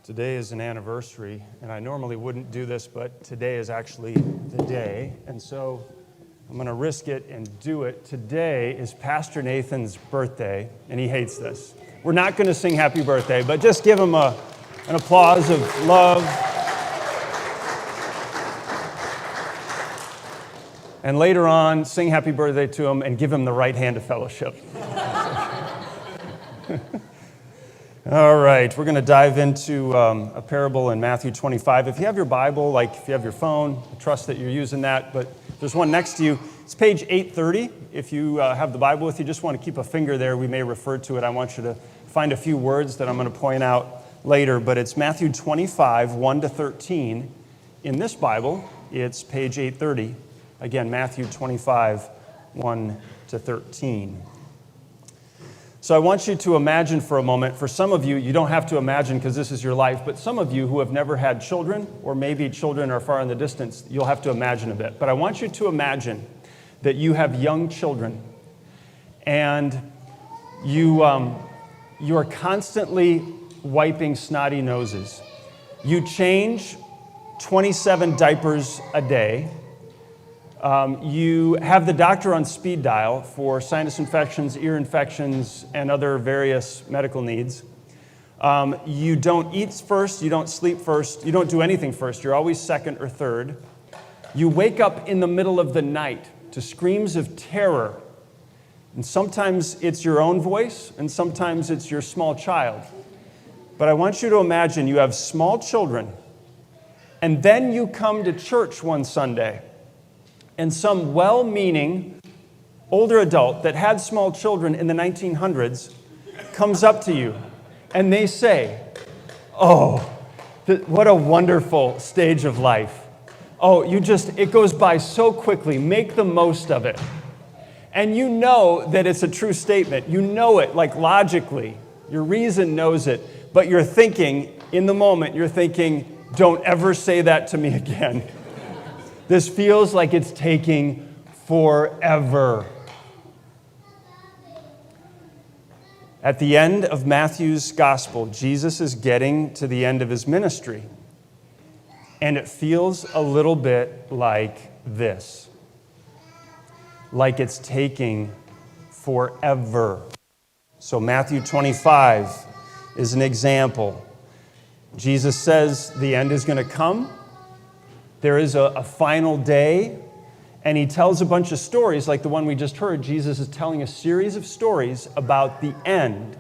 Today is an anniversary, and I normally wouldn't do this, but today is actually the day, and so I'm going to risk it and do it. Today is Pastor Nathan's birthday, and he hates this. We're not going to sing happy birthday, but just give him an applause of love. And later on, sing happy birthday to him and give him the right hand of fellowship. All right, we're going to dive into a parable in Matthew 25. If you have your Bible, like if you have your phone, I trust that you're using that, but there's one next to you. It's page 830. If you have the Bible with you, just want to keep a finger there. We may refer to it. I want you to find a few words that I'm going to point out later, but it's Matthew 25, 1 to 13. In this Bible, it's page 830. Again, Matthew 25, 1 to 13. So I want you to imagine for a moment, for some of you, you don't have to imagine because this is your life, but some of you who have never had children, or maybe children are far in the distance, you'll have to imagine a bit. But I want you to imagine that you have young children, and you are constantly wiping snotty noses. You change 27 diapers a day. You have the doctor on speed dial for sinus infections, ear infections, and other various medical needs. You don't eat first, you don't sleep first, you don't do anything first. You're always second or third. You wake up in the middle of the night to screams of terror. And sometimes it's your own voice, and sometimes it's your small child. But I want you to imagine you have small children, and then you come to church one Sunday, and some well-meaning older adult that had small children in the 1900s comes up to you and they say, "Oh, what a wonderful stage of life. Oh, it goes by so quickly. Make the most of it." And you know that it's a true statement. You know it, like logically. Your reason knows it. But you're thinking, in the moment, you're thinking, "Don't ever say that to me again. This feels like it's taking forever." At the end of Matthew's gospel, Jesus is getting to the end of his ministry. And it feels a little bit like this. Like it's taking forever. So Matthew 25 is an example. Jesus says the end is going to come. There is a final day, and he tells a bunch of stories like the one we just heard. Jesus is telling a series of stories about the end.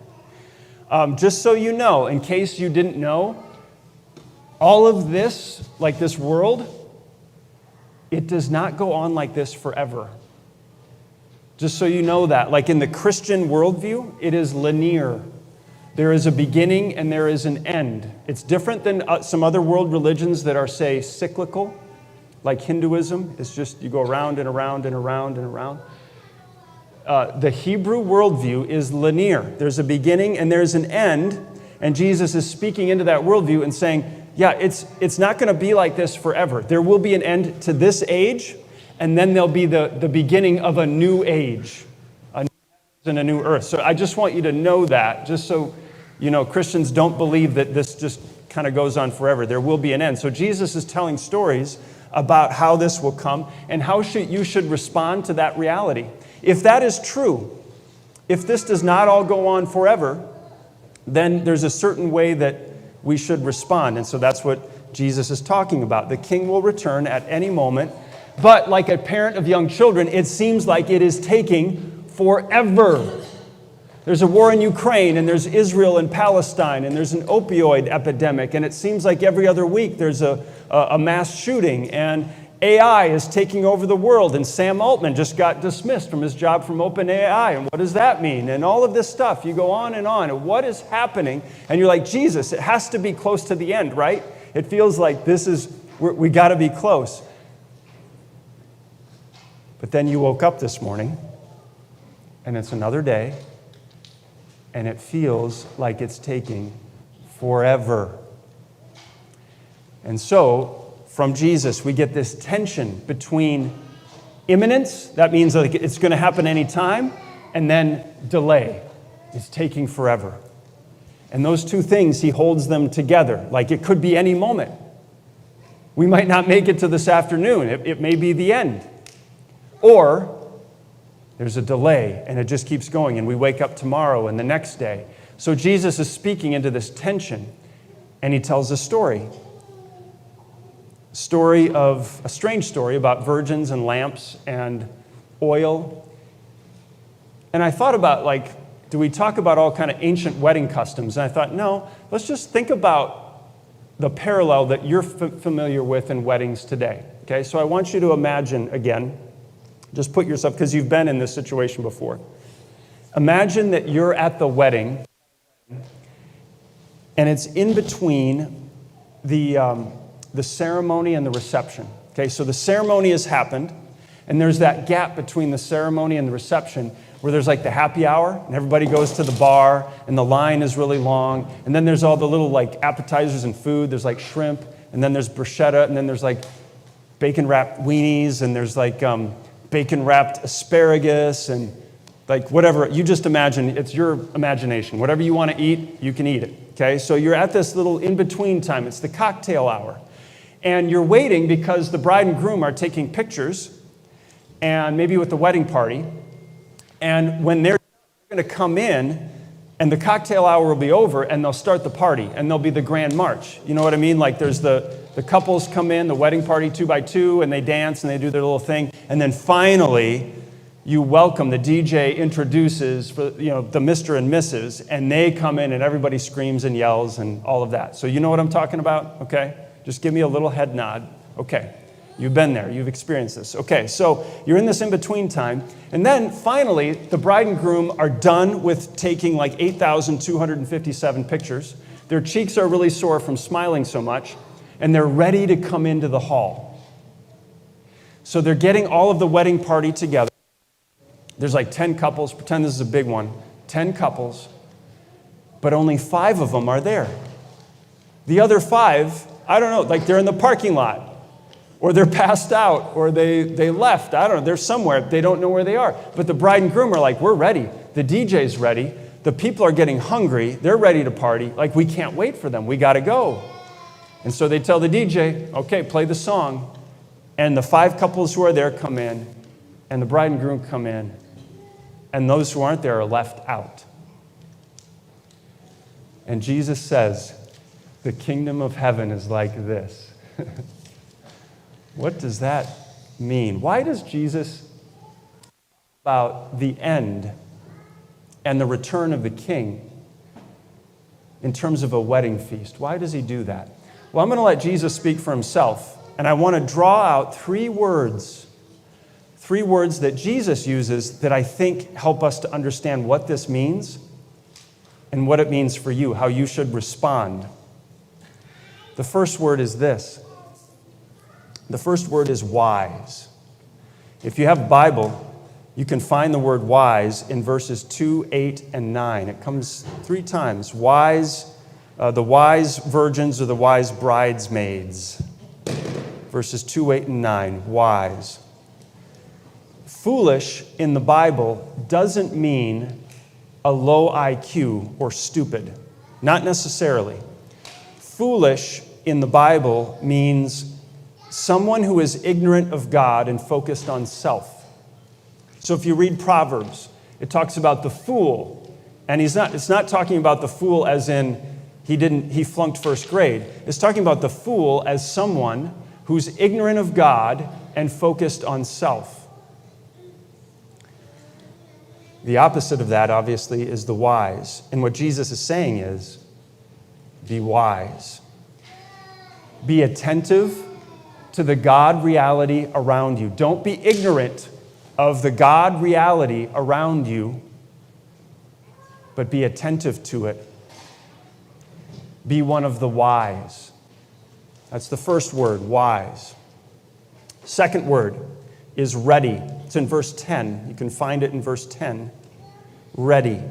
Just so you know, in case you didn't know, all of this, like this world, it does not go on like this forever. Just so you know that. Like in the Christian worldview, it is linear. There is a beginning and there is an end. It's different than some other world religions that are, say, cyclical, like Hinduism. It's just you go around and around and around and around. The Hebrew worldview is linear. There's a beginning and there's an end, and Jesus is speaking into that worldview and saying, yeah, it's not going to be like this forever. There will be an end to this age, and then there'll be the beginning of a new age, a new heavens and a new earth. So I just want you to know that, just so you know, Christians don't believe that this just kind of goes on forever. There will be an end. So Jesus is telling stories about how this will come and how you should respond to that reality. If that is true, if this does not all go on forever, then there's a certain way that we should respond. And so that's what Jesus is talking about. The king will return at any moment. But like a parent of young children, it seems like it is taking forever. There's a war in Ukraine, and there's Israel and Palestine, and there's an opioid epidemic, and it seems like every other week there's a mass shooting, and AI is taking over the world, and Sam Altman just got dismissed from his job from OpenAI, and what does that mean? And all of this stuff, you go on, and what is happening? And you're like, Jesus, it has to be close to the end, right? It feels like we got to be close. But then you woke up this morning, and it's another day, and it feels like it's taking forever. And so, from Jesus, we get this tension between imminence, that means like it's going to happen anytime, and then delay. It's taking forever. And those two things, he holds them together. Like it could be any moment. We might not make it to this afternoon. It may be the end. Or there's a delay and it just keeps going and we wake up tomorrow and the next day. So Jesus is speaking into this tension and he tells a story. A strange story about virgins and lamps and oil. And I thought about, like, do we talk about all kind of ancient wedding customs? And I thought, no, let's just think about the parallel that you're familiar with in weddings today. Okay, so I want you to imagine again, just put yourself, because you've been in this situation before. Imagine that you're at the wedding and it's in between the ceremony and the reception. Okay, so the ceremony has happened, and there's that gap between the ceremony and the reception where there's like the happy hour, and everybody goes to the bar, and the line is really long, and then there's all the little like appetizers and food. There's like shrimp, and then there's bruschetta, and then there's like bacon-wrapped weenies, and there's like bacon-wrapped asparagus, and like whatever. You just imagine, it's your imagination. Whatever you want to eat, you can eat it. Okay, so you're at this little in-between time. It's the cocktail hour. And you're waiting because the bride and groom are taking pictures, and maybe with the wedding party. And when they're going to come in, and the cocktail hour will be over, and they'll start the party, and there'll be the grand march. You know what I mean? Like there's the couples come in, the wedding party 2 by 2, and they dance, and they do their little thing. And then finally, you welcome, the DJ introduces for, the Mr. and Mrs., and they come in, and everybody screams and yells and all of that. So you know what I'm talking about? Okay? Just give me a little head nod. Okay. You've been there. You've experienced this. Okay, so you're in this in-between time. And then finally, the bride and groom are done with taking like 8,257 pictures. Their cheeks are really sore from smiling so much, and they're ready to come into the hall. So they're getting all of the wedding party together. There's like 10 couples. Pretend this is a big one. 10 couples, but only 5 of them are there. The other 5, I don't know, like they're in the parking lot. Or they're passed out, or they left. I don't know, they're somewhere. They don't know where they are. But the bride and groom are like, we're ready. The DJ's ready. The people are getting hungry. They're ready to party. Like, we can't wait for them. We got to go. And so they tell the DJ, okay, play the song. And the 5 couples who are there come in, and the bride and groom come in, and those who aren't there are left out. And Jesus says, the kingdom of heaven is like this. What does that mean? Why does Jesus talk about the end and the return of the king in terms of a wedding feast? Why does he do that? Well, I'm going to let Jesus speak for himself, and I want to draw out 3 words that Jesus uses that I think help us to understand what this means and what it means for you, how you should respond. The first word is this. The first word is wise. If you have a Bible, you can find the word wise in verses 2, 8, and 9. It comes 3 times. Wise, the wise virgins or the wise bridesmaids. Verses 2, 8, and 9. Wise. Foolish in the Bible doesn't mean a low IQ or stupid. Not necessarily. Foolish in the Bible means someone who is ignorant of God and focused on self. So if you read Proverbs, it talks about the fool, and it's not talking about the fool as in he flunked first grade. It's talking about the fool as someone who's ignorant of God and focused on self. The opposite of that, obviously, is the wise. And what Jesus is saying is, be wise. Be attentive to the God reality around you. Don't be ignorant of the God reality around you, but be attentive to it. Be one of the wise. That's the first word, wise. Second word is ready. It's in verse 10. You can find it in verse 10. Ready.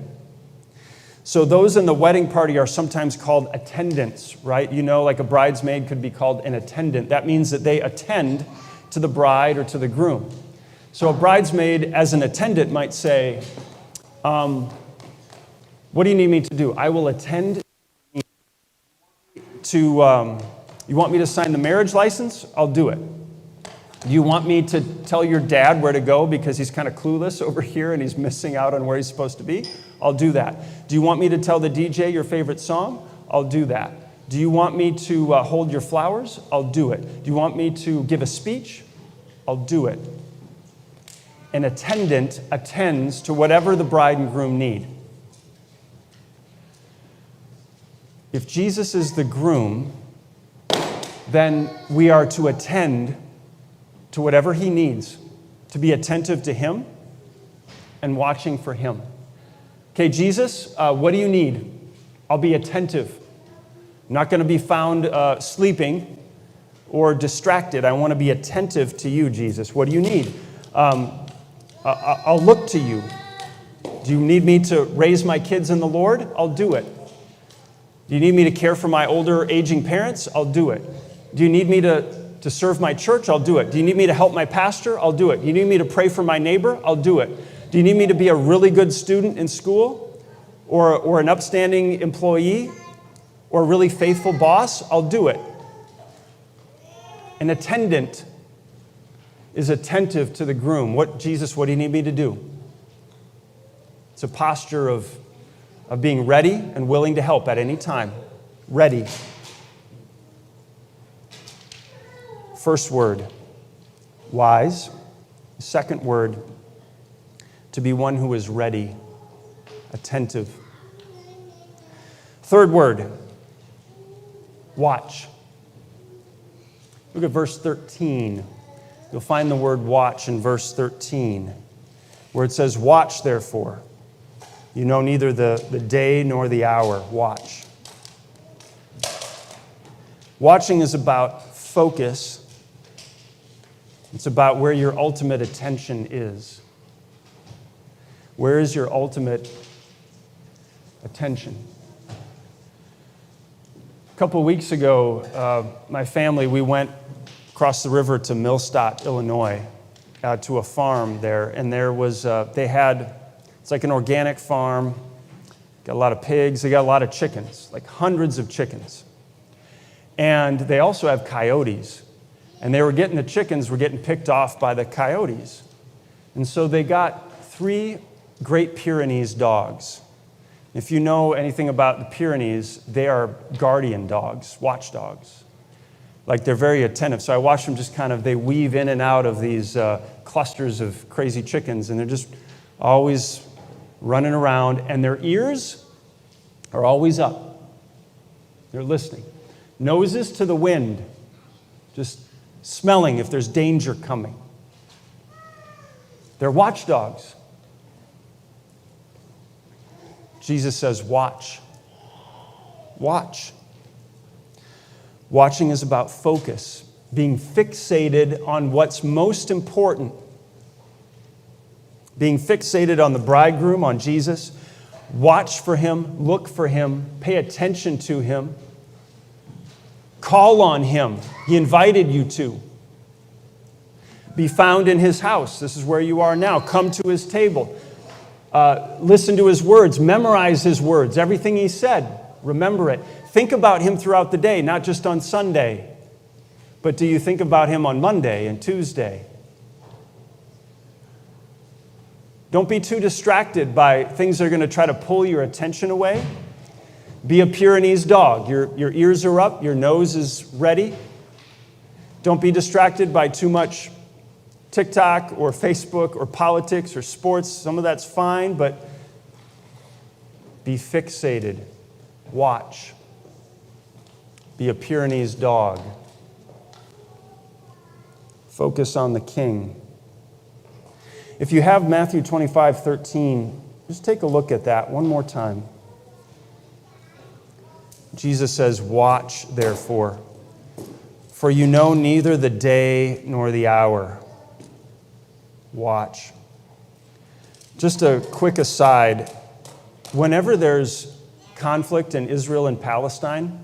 So those in the wedding party are sometimes called attendants, right? You know, like a bridesmaid could be called an attendant. That means that they attend to the bride or to the groom. So a bridesmaid as an attendant might say, what do you need me to do? I will attend to you want me to sign the marriage license? I'll do it. Do you want me to tell your dad where to go because he's kind of clueless over here and he's missing out on where he's supposed to be? I'll do that. Do you want me to tell the DJ your favorite song? I'll do that. Do you want me to hold your flowers? I'll do it. Do you want me to give a speech? I'll do it. An attendant attends to whatever the bride and groom need. If Jesus is the groom, then we are to attend to whatever he needs, to be attentive to him and watching for him. Okay, Jesus, what do you need? I'll be attentive. I'm not going to be found sleeping or distracted. I want to be attentive to you, Jesus. What do you need? I'll look to you. Do you need me to raise my kids in the Lord? I'll do it. Do you need me to care for my older, aging parents? I'll do it. Do you need me to serve my church? I'll do it. Do you need me to help my pastor? I'll do it. Do you need me to pray for my neighbor? I'll do it. Do you need me to be a really good student in school or an upstanding employee or a really faithful boss? I'll do it. An attendant is attentive to the groom. Jesus, what do you need me to do? It's a posture of being ready and willing to help at any time. Ready. First word, wise. Second word, to be one who is ready, attentive. Third word, watch. Look at verse 13. You'll find the word watch in verse 13, where it says, watch therefore. You know neither the day nor the hour. Watch. Watching is about focus. It's about where your ultimate attention is. Where is your ultimate attention? A couple of weeks ago, my family, we went across the river to Millstadt, Illinois, to a farm there. And there was, it's like an organic farm. Got a lot of pigs. They got a lot of chickens, like hundreds of chickens. And they also have coyotes. And the chickens were getting picked off by the coyotes. And so they got 3 Great Pyrenees dogs. If you know anything about the Pyrenees, they are guardian dogs, watchdogs. Like they're very attentive. So I watch them they weave in and out of these clusters of crazy chickens. And they're just always running around. And their ears are always up. They're listening. Noses to the wind. Just smelling if there's danger coming. They're watchdogs. Jesus says, watch. Watch. Watching is about focus, being fixated on what's most important. Being fixated on the bridegroom, on Jesus. Watch for him, look for him, pay attention to him. Call on him. He invited you to. Be found in his house. This is where you are now. Come to his table. Listen to his words. Memorize his words. Everything he said. Remember it. Think about him throughout the day, not just on Sunday. But do you think about him on Monday and Tuesday? Don't be too distracted by things that are going to try to pull your attention away. Be a Pyrenees dog. Your ears are up. Your nose is ready. Don't be distracted by too much TikTok or Facebook or politics or sports. Some of that's fine, but be fixated. Watch. Be a Pyrenees dog. Focus on the King. If you have Matthew 25:13, just take a look at that one more time. Jesus says, watch, therefore, for you know neither the day nor the hour. Watch. Just a quick aside. Whenever there's conflict in Israel and Palestine,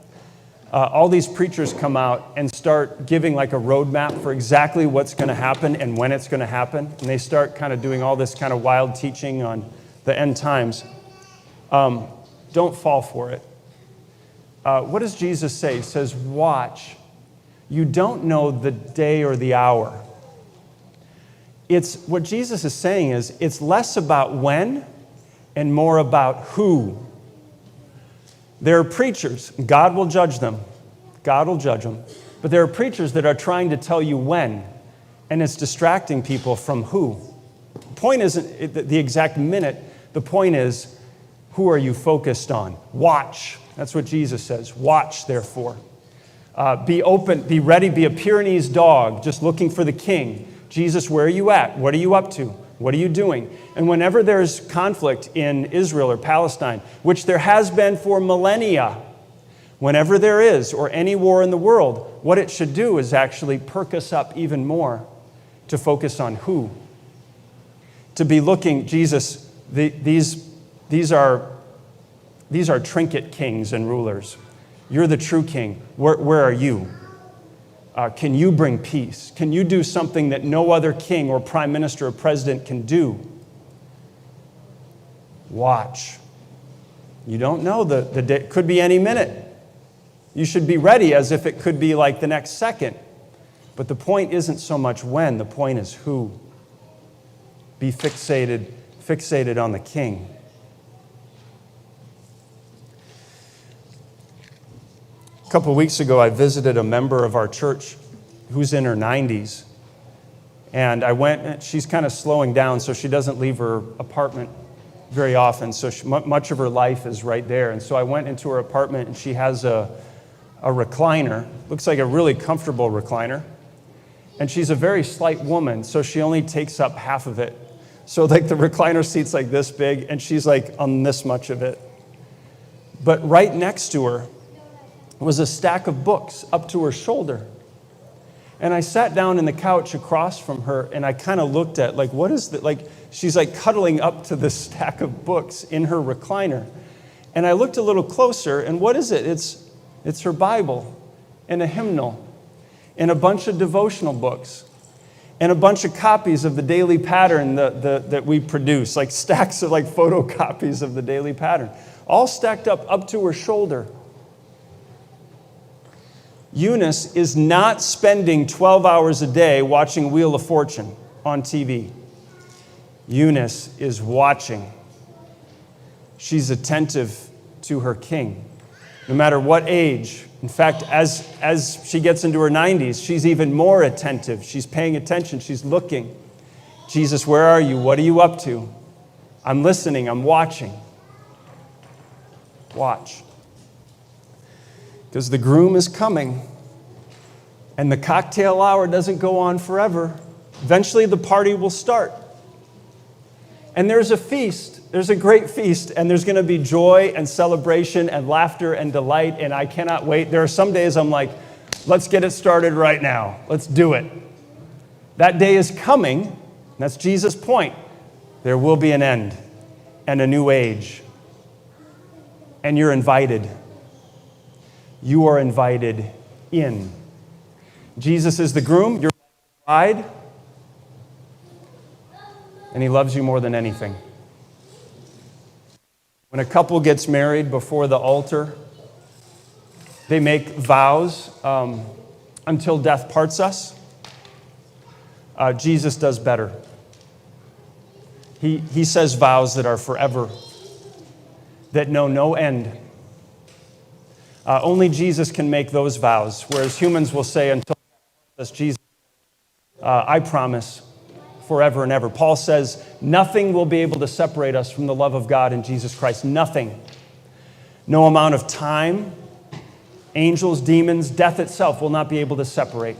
all these preachers come out and start giving like a roadmap for exactly what's going to happen and when it's going to happen. And they start kind of doing all this kind of wild teaching on the end times. Don't fall for it. what does Jesus say? He says, watch. You don't know the day or the hour. What Jesus is saying is, it's less about when and more about who. There are preachers, God will judge them. God will judge them. But there are preachers that are trying to tell you when, and it's distracting people from who. The point isn't the exact minute. The point is, who are you focused on? Watch. That's what Jesus says. Watch, therefore. Be open, be ready, be a Pyrenees dog, just looking for the king. Jesus, where are you at? What are you up to? What are you doing? And whenever there's conflict in Israel or Palestine, which there has been for millennia, whenever there is, or any war in the world, what it should do is actually perk us up even more to focus on who. To be looking, Jesus, these are trinket kings and rulers. You're the true king. Where are you? Can you bring peace? Can you do something that no other king or prime minister or president can do? Watch. You don't know the day. It could be any minute. You should be ready as if it could be like the next second. But the point isn't so much when, the point is who. Be fixated on the king. A couple of weeks ago, I visited a member of our church who's in her 90s. And I went, she's kind of slowing down, so she doesn't leave her apartment very often. So much of her life is right there. And so I went into her apartment, and she has a recliner. Looks like a really comfortable recliner. And she's a very slight woman, so she only takes up half of it. So like the recliner seat's like this big, and she's like on this much of it. But right next to her was a stack of books up to her shoulder. And I sat down in the couch across from her, and I kind of looked at, like, what is that? Like, she's like cuddling up to this stack of books in her recliner. And I looked a little closer, and what is it? It's her Bible and a hymnal and a bunch of devotional books and a bunch of copies of the Daily Pattern that we produce, like stacks of like photocopies of the Daily Pattern, all stacked up to her shoulder. Eunice is not spending 12 hours a day watching Wheel of Fortune on TV. Eunice is watching. She's attentive to her king, no matter what age. In fact, as she gets into her 90s, she's even more attentive. She's paying attention. She's looking. Jesus, where are you? What are you up to? I'm listening. I'm watching. Watch. Because the groom is coming, and the cocktail hour doesn't go on forever. Eventually, the party will start. And there's a feast. There's a great feast, and there's going to be joy and celebration and laughter and delight, and I cannot wait. There are some days I'm like, let's get it started right now. Let's do it. That day is coming. That's Jesus' point. There will be an end and a new age. And you're invited. You are invited in. Jesus is the groom, you're the bride, and he loves you more than anything. When a couple gets married before the altar, they make vows until death parts us. Jesus does better. He says vows that are forever, that know no end. Only Jesus can make those vows, whereas humans will say, until us, Jesus, I promise forever and ever. Paul says, nothing will be able to separate us from the love of God in Jesus Christ. Nothing. No amount of time, angels, demons, death itself will not be able to separate.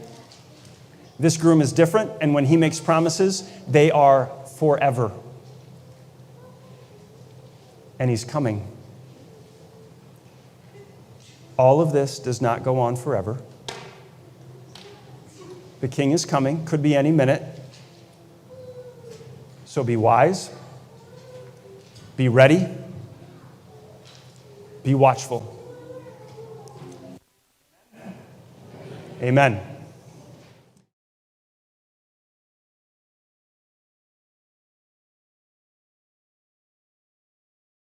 This groom is different, and when he makes promises, they are forever. And he's coming. All of this does not go on forever. The king is coming, could be any minute. So be wise, be ready, be watchful. Amen.